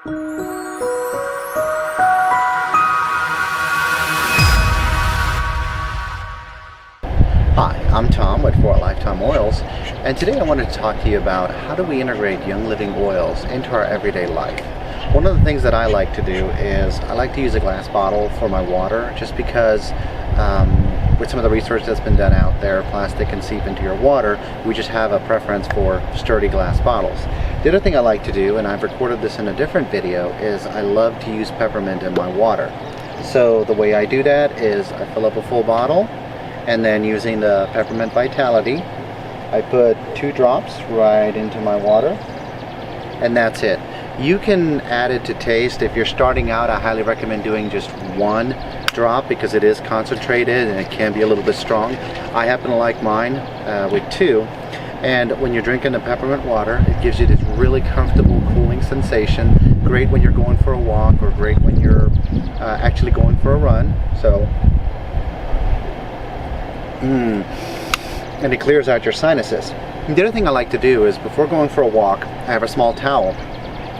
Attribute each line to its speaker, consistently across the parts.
Speaker 1: Hi, I'm Tom with Fouralifetime Oils, and today I wanted to talk to you about how do we integrate Young Living oils into our everyday life. One of the things that I like to do is I like to use a glass bottle for my water, just because with some of the research that's been done out there, plastic can seep into your water. We just have a preference for sturdy glass bottles. The other thing I like to do, and I've recorded this in a different video, is I love to use peppermint in my water. So the way I do that is I fill up a full bottle, and then using the Peppermint Vitality, I put 2 drops right into my water, and that's it. You can add it to taste. If you're starting out, I highly recommend doing just 1 drop because it is concentrated and it can be a little bit strong. I happen to like mine with 2. And when you're drinking the peppermint water, it gives you this really comfortable cooling sensation. Great when you're going for a walk, or great when you're actually going for a run. So. And it clears out your sinuses. And the other thing I like to do is before going for a walk, I have a small towel.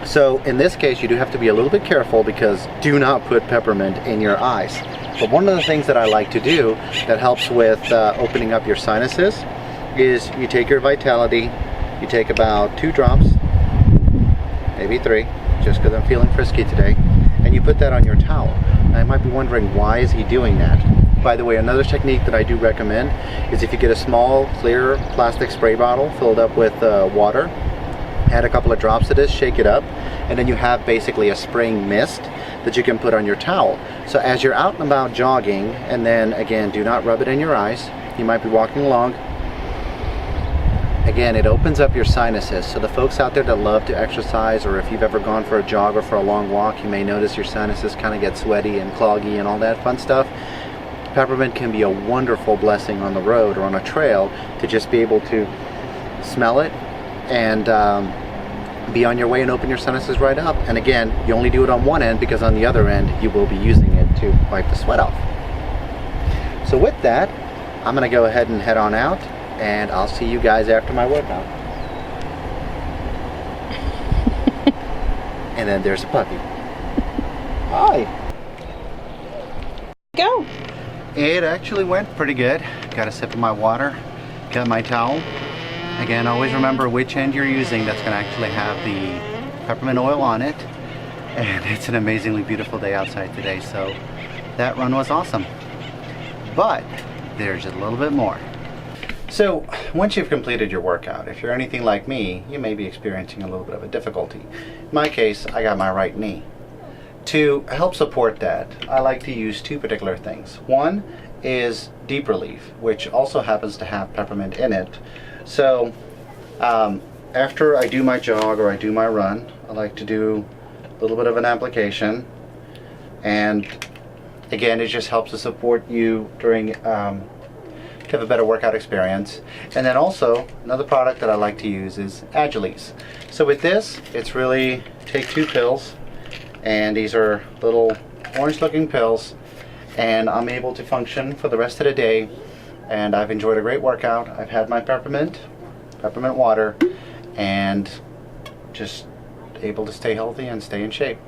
Speaker 1: So in this case, you do have to be a little bit careful because do not put peppermint in your eyes. But one of the things that I like to do that helps with opening up your sinuses is you take your Vitality, you take about 2 drops, maybe 3, just because I'm feeling frisky today, and you put that on your towel. Now, you might be wondering, why is he doing that? By the way, another technique that I do recommend is if you get a small clear plastic spray bottle filled up with water, add a couple of drops of this, shake it up, and then you have basically a spraying mist that you can put on your towel. So as you're out and about jogging, and then again, do not rub it in your eyes. You might be walking along. Again, it opens up your sinuses. So the folks out there that love to exercise, or if you've ever gone for a jog or for a long walk, you may notice your sinuses kind of get sweaty and cloggy and all that fun stuff. Peppermint can be a wonderful blessing on the road or on a trail to just be able to smell it and be on your way and open your sinuses right up. And again, you only do it on one end because on the other end you will be using it to wipe the sweat off. So with that, I'm going to go ahead and head on out, and I'll see you guys after my workout. And then there's a puppy. Hi.
Speaker 2: Go.
Speaker 1: It actually went pretty good. Got a sip of my water, got my towel. Again, always remember which end you're using. That's going to actually have the peppermint oil on it. And it's an amazingly beautiful day outside today, so that run was awesome. But there's a little bit more. So once you've completed your workout, if you're anything like me, you may be experiencing a little bit of a difficulty. In my case, I got my right knee. To help support that, I like to use 2 particular things. One is Deep Relief, which also happens to have peppermint in it. So after I do my jog or I do my run, I like to do a little bit of an application. And again, it just helps to support you during to have a better workout experience. And then also, another product that I like to use is Agiles. So with this, it's really take 2 pills, and these are little orange looking pills, and I'm able to function for the rest of the day, and I've enjoyed a great workout. I've had my peppermint water, and just able to stay healthy and stay in shape.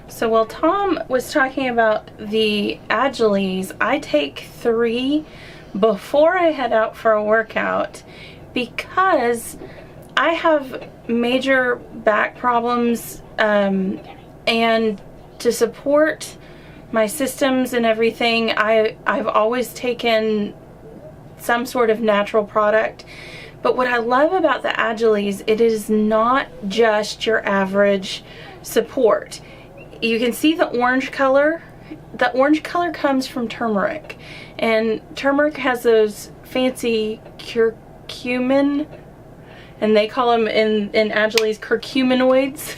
Speaker 2: So while Tom was talking about the Agiles, I take 3 before I head out for a workout because I have major back problems, and to support my systems and everything, I've always taken some sort of natural product. But what I love about the Agiles, it is not just your average support. You can see the orange color. The orange color comes from turmeric, and turmeric has those fancy curcumin, and they call them in Agiles curcuminoids.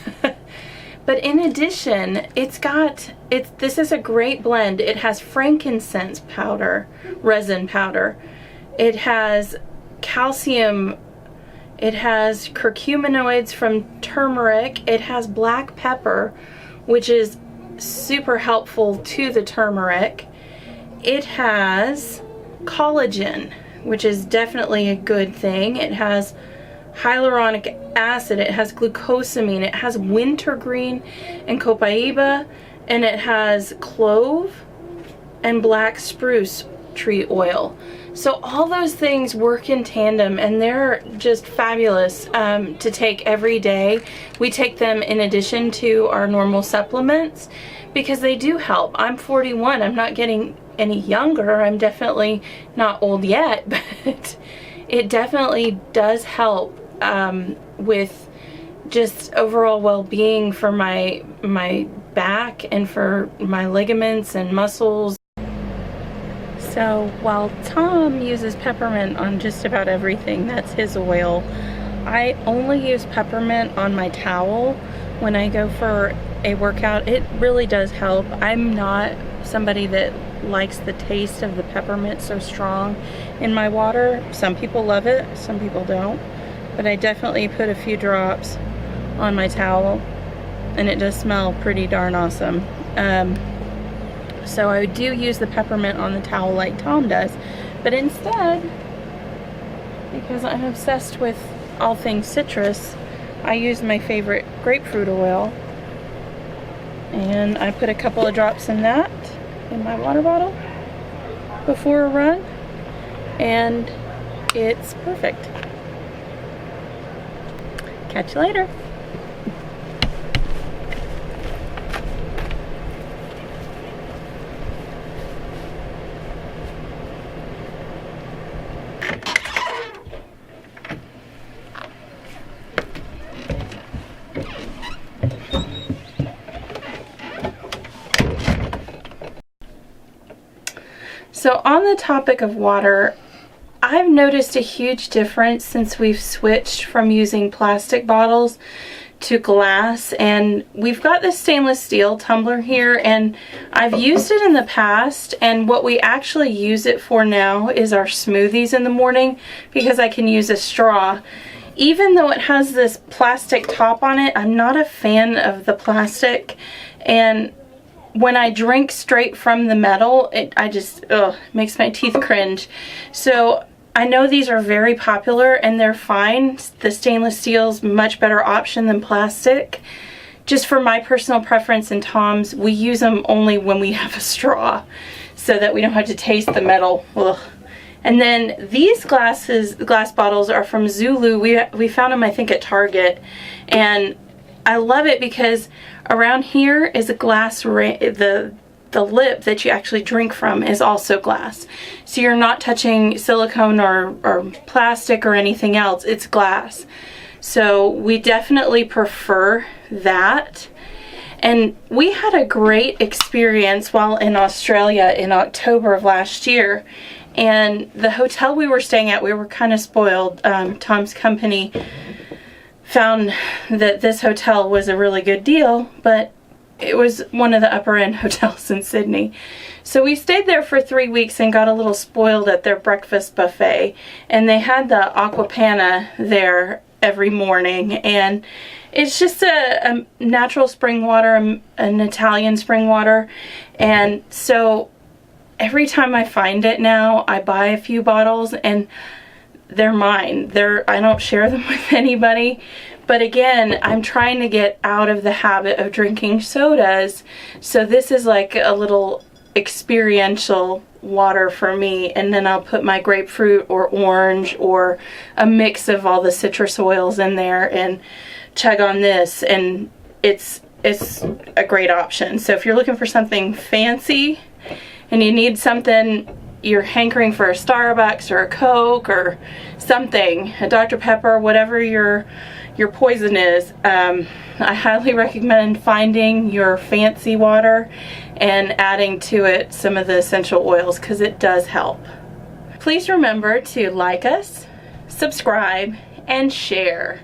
Speaker 2: But in addition, this is a great blend. It has frankincense powder, resin powder. It has calcium. It has curcuminoids from turmeric. It has black pepper, which is super helpful to the turmeric. It has collagen, which is definitely a good thing. It has hyaluronic acid, it has glucosamine, it has wintergreen and copaiba, and it has clove and black spruce tree oil. So all those things work in tandem, and they're just fabulous to take every day. We take them in addition to our normal supplements because they do help. I'm 41. I'm not getting any younger. I'm definitely not old yet, but it definitely does help with just overall well-being for my back and for my ligaments and muscles. So while Tom uses peppermint on just about everything, that's his oil, I only use peppermint on my towel when I go for a workout. It really does help. I'm not somebody that likes the taste of the peppermint so strong in my water. Some people love it, some people don't, but I definitely put a few drops on my towel, and it does smell pretty darn awesome. So I do use the peppermint on the towel like Tom does, but instead, because I'm obsessed with all things citrus, I use my favorite grapefruit oil, and I put a couple of drops in that in my water bottle before a run, and it's perfect. Catch you later. So on the topic of water, I've noticed a huge difference since we've switched from using plastic bottles to glass, and we've got this stainless steel tumbler here, and I've used it in the past, and what we actually use it for now is our smoothies in the morning because I can use a straw. Even though it has this plastic top on it, I'm not a fan of the plastic, and when I drink straight from the metal, it makes my teeth cringe. So I know these are very popular and they're fine. The stainless steel's much better option than plastic. Just for my personal preference and Tom's, we use them only when we have a straw so that we don't have to taste the metal. Ugh. And then these glass bottles are from Zulu. We found them, I think, at Target, and I love it because around here is a glass the lip that you actually drink from is also glass. So you're not touching silicone or plastic or anything else, it's glass. So we definitely prefer that. And we had a great experience while in Australia in October of last year. And the hotel we were staying at, we were kind of spoiled. Tom's company found that this hotel was a really good deal, but it was one of the upper end hotels in Sydney. So we stayed there for 3 weeks and got a little spoiled at their breakfast buffet. And they had the aqua panna there every morning. And it's just a natural spring water, an Italian spring water. And so every time I find it now, I buy a few bottles, and they're mine. I don't share them with anybody. But again, I'm trying to get out of the habit of drinking sodas. So this is like a little experiential water for me. And then I'll put my grapefruit or orange or a mix of all the citrus oils in there and chug on this. And it's a great option. So if you're looking for something fancy and you need something, you're hankering for a Starbucks or a Coke or something, a Dr. Pepper, whatever your poison is, I highly recommend finding your fancy water and adding to it some of the essential oils because it does help. Please remember to like us, subscribe, and share.